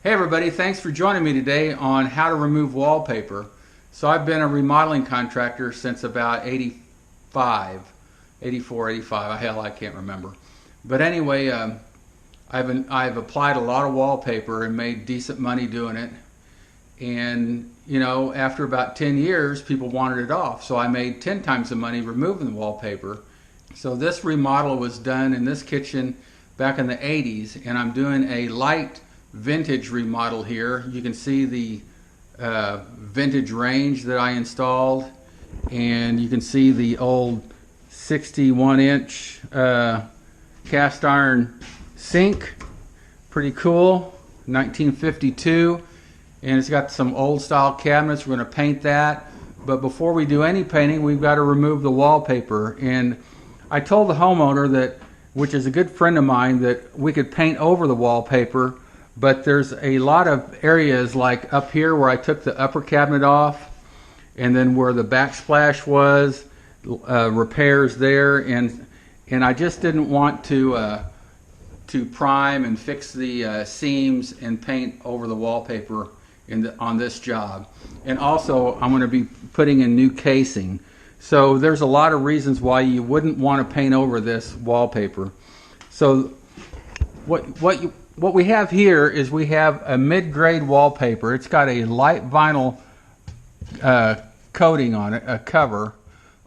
Hey everybody, thanks for joining me today on how to remove wallpaper. So I've been a remodeling contractor since about 85, 84, 85, hell I can't remember. But anyway, I've applied a lot of wallpaper and made decent money doing it. And you know, after about 10 years, people wanted it off. So I made 10 times the money removing the wallpaper. So this remodel was done in this kitchen back in the 80s, and I'm doing a light vintage remodel here. You can see the vintage range that I installed, and you can see the old 61-inch cast iron sink. Pretty cool, 1952, and it's got some old style cabinets. We're going to paint that, but before we do any painting, we've got to remove the wallpaper. And I told the homeowner that, which is a good friend of mine, that we could paint over the wallpaper, but there's a lot of areas like up here where I took the upper cabinet off, and then where the backsplash was, repairs there, and I just didn't want to prime and fix the seams and paint over the wallpaper on this job. And also I'm going to be putting in new casing. So there's a lot of reasons why you wouldn't want to paint over this wallpaper. So what we have here is we have a mid-grade wallpaper. It's got a light vinyl coating on it, a cover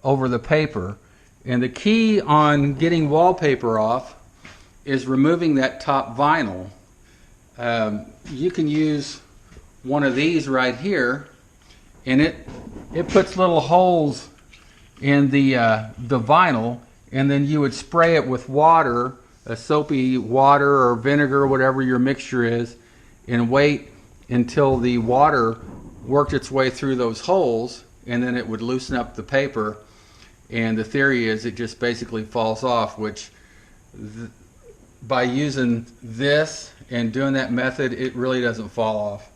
over the paper. And the key on getting wallpaper off is removing that top vinyl. You can use one of these right here, and it puts little holes in the vinyl, and then you would spray it with water, a soapy water or vinegar, whatever your mixture is, and wait until the water worked its way through those holes, and then it would loosen up the paper. And the theory is it just basically falls off, which by using this and doing that method, it really doesn't fall off.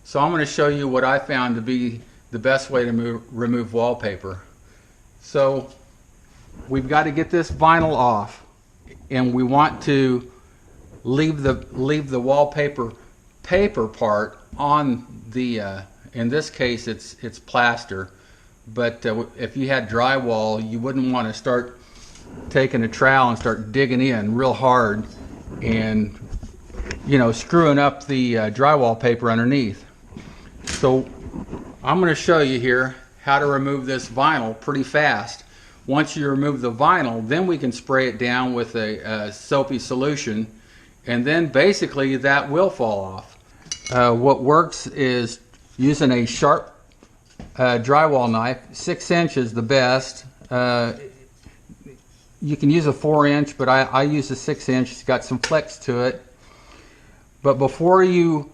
So I'm going to show you what I found to be the best way to remove wallpaper. So we've got to get this vinyl off, and we want to leave the wallpaper part on the in this case it's plaster, but if you had drywall, you wouldn't want to start taking a trowel and start digging in real hard and, you know, screwing up the drywall paper underneath. So I'm going to show you here how to remove this vinyl pretty fast. Once you remove the vinyl, then we can spray it down with a soapy solution, and then basically that will fall off. What works is using a sharp drywall knife. 6-inch is the best. You can use a 4-inch, but I use a 6-inch. It's got some flex to it. But before you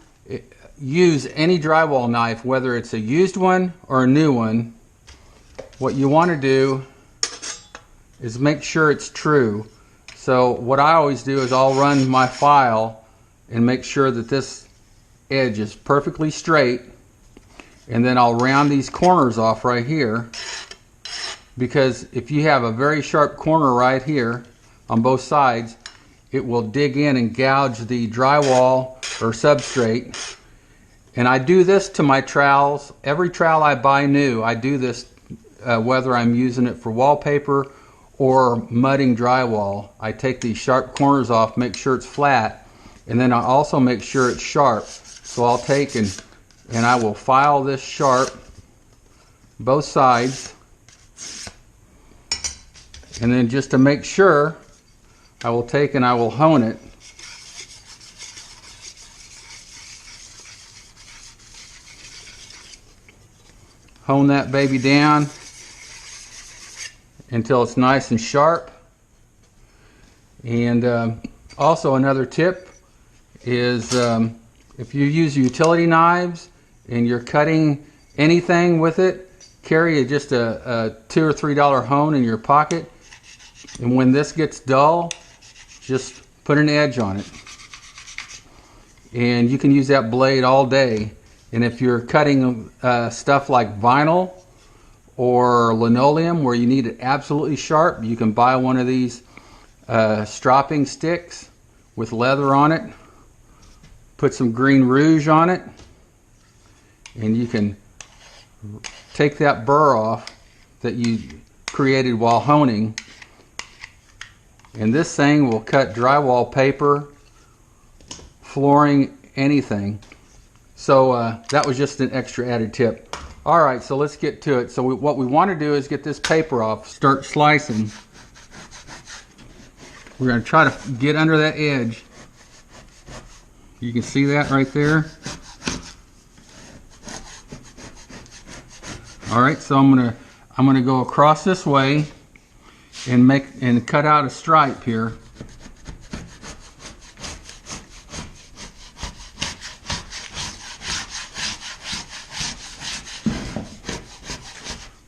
use any drywall knife, whether it's a used one or a new one, what you want to do is make sure it's true. So what I always do is I'll run my file and make sure that this edge is perfectly straight, and then I'll round these corners off right here, because if you have a very sharp corner right here on both sides, it will dig in and gouge the drywall or substrate. And I do this to my trowels. Every trowel I buy new, I do this whether I'm using it for wallpaper or mudding drywall. I take these sharp corners off, make sure it's flat, and then I also make sure it's sharp. So I'll take and I will file this sharp, both sides, and then just to make sure, I will take and I will hone it. Hone that baby down until it's nice and sharp. And also another tip is if you use utility knives and you're cutting anything with it, carry just a $2 or $3 hone in your pocket, and when this gets dull, just put an edge on it, and you can use that blade all day. And if you're cutting stuff like vinyl or linoleum where you need it absolutely sharp, you can buy one of these stropping sticks with leather on it. put some green rouge on it, and you can take that burr off that you created while honing, and this thing will cut drywall paper, flooring, anything. So that was just an extra added tip. Alright, so let's get to it. So what we want to do is get this paper off, start slicing. We're going to try to get under that edge. You can see that right there. Alright, so I'm gonna go across this way and cut out a stripe here.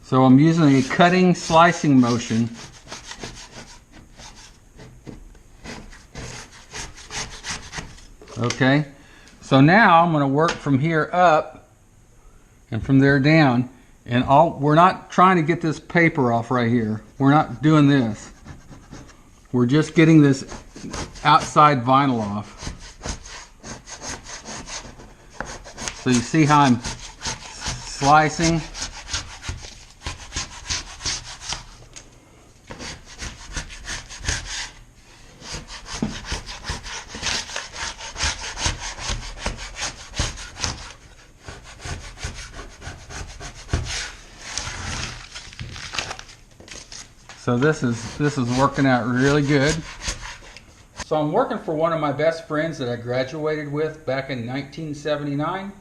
So I'm using a cutting slicing motion. Okay, so now I'm going to work from here up and from there down, and we're not trying to get this paper off right here. We're not doing this. We're just getting this outside vinyl off. So you see how I'm slicing? So this is working out really good. So I'm working for one of my best friends that I graduated with back in 1979,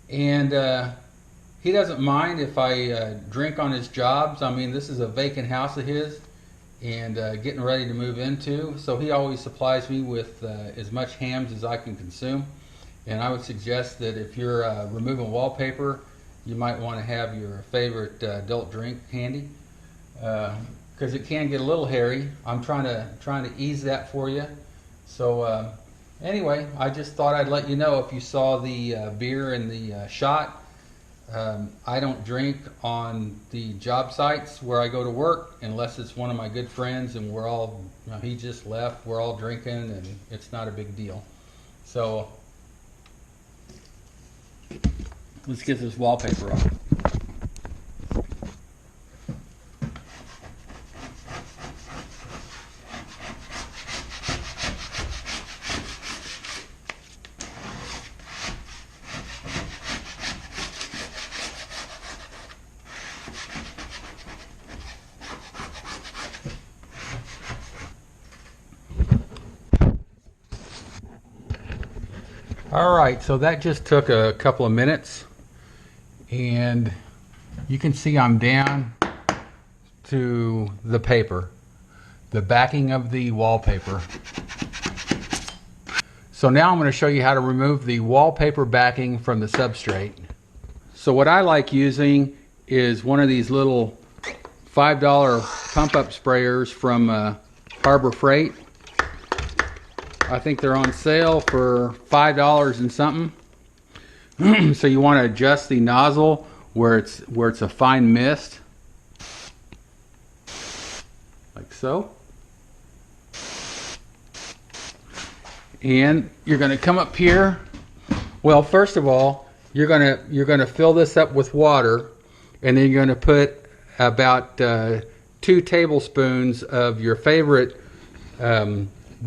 and he doesn't mind if I drink on his jobs. I mean, this is a vacant house of his and getting ready to move into, so he always supplies me with as much hams as I can consume. And I would suggest that if you're removing wallpaper, you might want to have your favorite adult drink handy, because it can get a little hairy. I'm trying to ease that for you. So anyway, I just thought I'd let you know if you saw the beer in the shot. I don't drink on the job sites where I go to work unless it's one of my good friends and we're all, he just left, we're all drinking, and it's not a big deal. So let's get this wallpaper off. Alright, so that just took a couple of minutes, and you can see I'm down to the paper, the backing of the wallpaper. So now I'm going to show you how to remove the wallpaper backing from the substrate. So what I like using is one of these little $5 pump-up sprayers from Harbor Freight. I think they're on sale for $5 and something. So you want to adjust the nozzle where it's a fine mist, like so. And you're going to come up here. Well, first of all, you're going to fill this up with water, and then you're going to put about 2 tablespoons of your favorite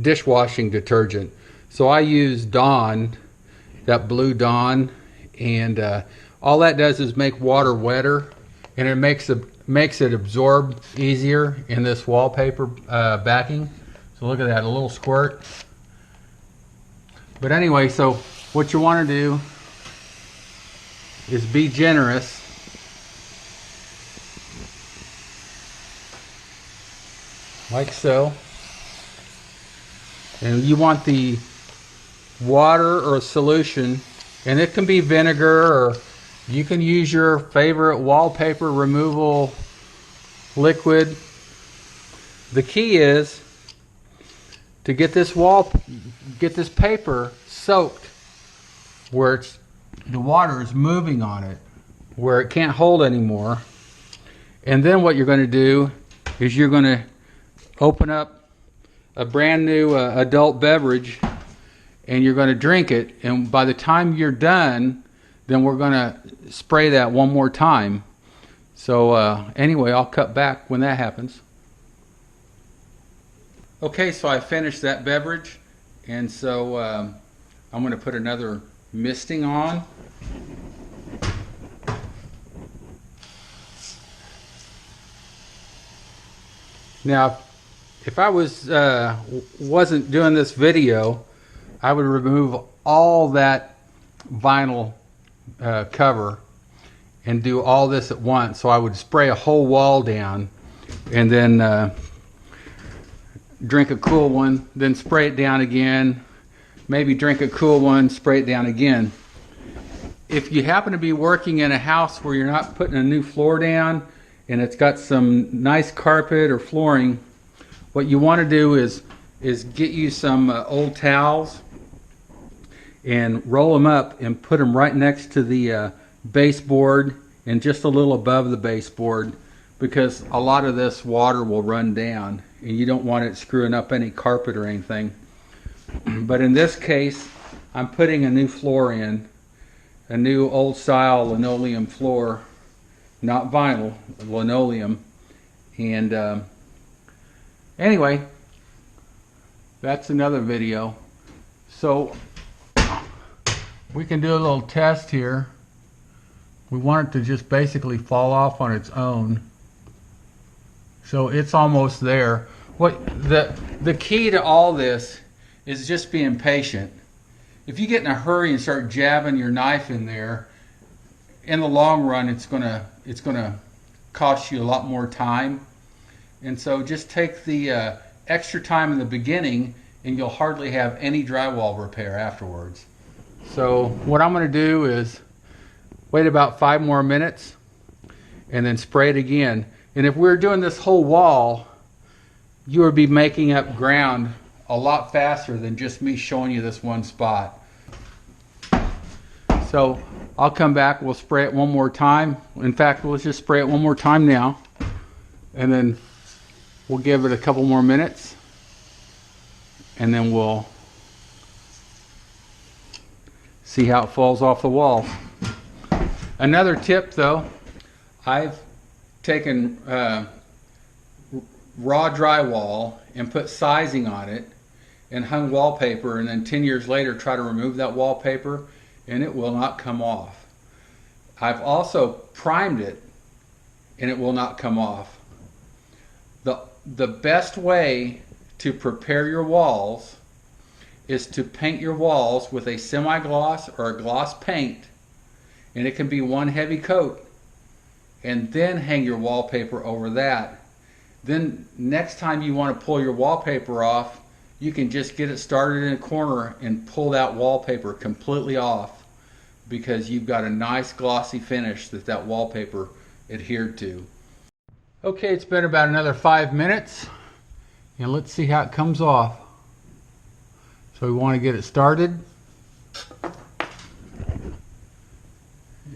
dishwashing detergent. So I use Dawn, that blue Dawn, and all that does is make water wetter, and it makes it absorb easier in this wallpaper backing. So look at that, a little squirt. But anyway, so what you want to do is be generous. Like so. And you want the water or solution, and it can be vinegar, or you can use your favorite wallpaper removal liquid. The key is to get this paper soaked where the water is moving on it, where it can't hold anymore. And then what you're going to do is you're going to open up a brand new adult beverage, and you're going to drink it, and by the time you're done, then we're going to spray that one more time. So anyway, I'll cut back when that happens. Okay, so I finished that beverage, and so I'm going to put another misting on. Now, if I wasn't doing this video, I would remove all that vinyl cover and do all this at once. So I would spray a whole wall down, and then drink a cool one, then spray it down again, maybe drink a cool one, spray it down again. If you happen to be working in a house where you're not putting a new floor down and it's got some nice carpet or flooring, what you want to do is get you some old towels and roll them up and put them right next to the baseboard and just a little above the baseboard, because a lot of this water will run down and you don't want it screwing up any carpet or anything. But in this case, I'm putting a new floor in, a new old style linoleum floor, not vinyl, linoleum. And anyway, that's another video. So we can do a little test here. We want it to just basically fall off on its own. So it's almost there. What the key to all this is just being patient. If you get in a hurry and start jabbing your knife in there, in the long run it's gonna cost you a lot more time. And so just take the extra time in the beginning and you'll hardly have any drywall repair afterwards. So what I'm going to do is wait about 5 more minutes and then spray it again. And if we're doing this whole wall, you would be making up ground a lot faster than just me showing you this one spot. So I'll come back, we'll spray it one more time. In fact, let's just spray it one more time now, and then we'll give it a couple more minutes, and then we'll see how it falls off the wall. Another tip though, I've taken raw drywall and put sizing on it and hung wallpaper, and then 10 years later try to remove that wallpaper and it will not come off. I've also primed it and it will not come off. The best way to prepare your walls is to paint your walls with a semi-gloss or a gloss paint, and it can be one heavy coat, and then hang your wallpaper over that. Then next time you want to pull your wallpaper off, you can just get it started in a corner and pull that wallpaper completely off, because you've got a nice glossy finish that wallpaper adhered to. Okay, it's been about another 5 minutes, and let's see how it comes off. So we want to get it started,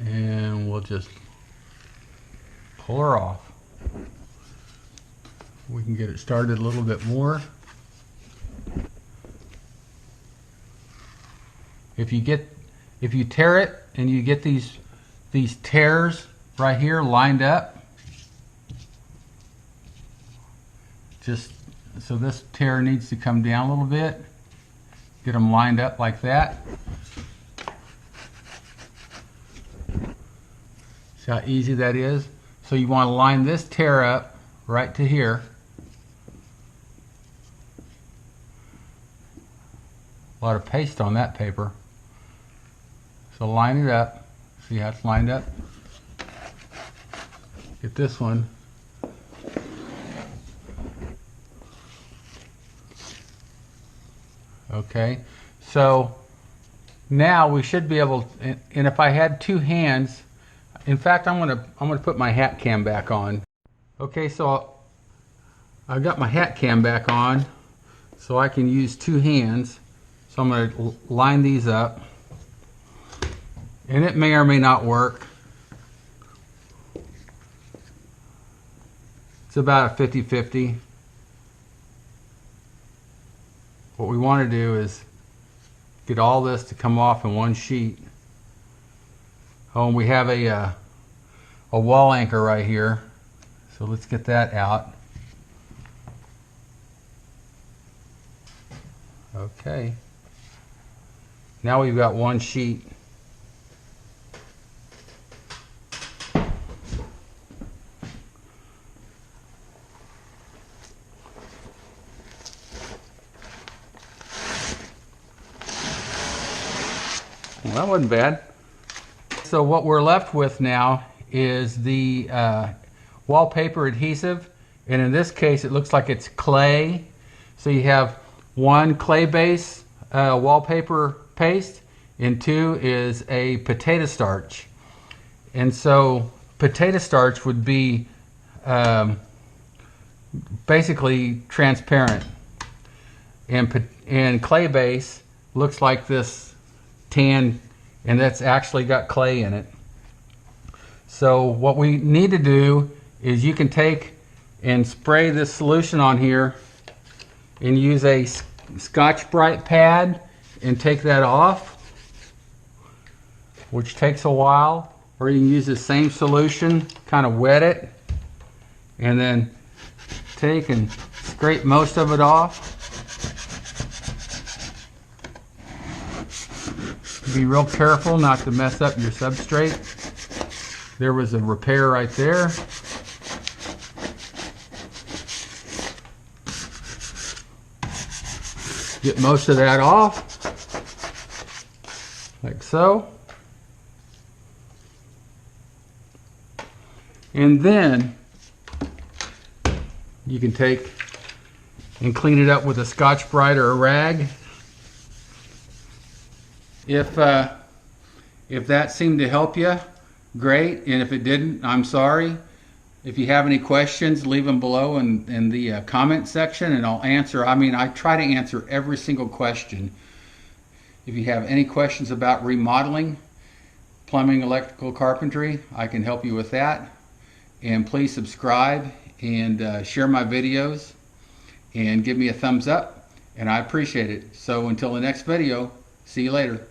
and we'll just pull her off. We can get it started a little bit more. If you tear it and you get these tears right here lined up, just so this tear needs to come down a little bit, get them lined up like that. See how easy that is? So you want to line this tear up right to here. A lot of paste on that paper. So line it up. See how it's lined up? Get this one. Okay, so now we should be able, and if I had 2 hands, in fact I'm gonna put my hat cam back on. Okay, so I've got my hat cam back on, so I can use 2 hands. So I'm going to line these up, and it may or may not work. It's about a 50-50. What we want to do is get all this to come off in one sheet. Oh, and we have a wall anchor right here, so let's get that out. Okay, now we've got one sheet. Well, that wasn't bad. So what we're left with now is the wallpaper adhesive, and in this case it looks like it's clay. So you have one clay base wallpaper paste, and two is a potato starch. And so potato starch would be basically transparent, and clay base looks like this tan, and that's actually got clay in it. So what we need to do is you can take and spray this solution on here and use a Scotch-Brite pad and take that off, which takes a while. Or you can use the same solution, kind of wet it, and then take and scrape most of it off. Be real careful not to mess up your substrate. There was a repair right there. Get most of that off, like so. And then you can take and clean it up with a Scotch-Brite or a rag. If that seemed to help you, great. And if it didn't, I'm sorry. If you have any questions, leave them below in the comment section, and I'll answer. I mean, I try to answer every single question. If you have any questions about remodeling, plumbing, electrical, carpentry, I can help you with that. And please subscribe and share my videos and give me a thumbs up, and I appreciate it. So until the next video, see you later.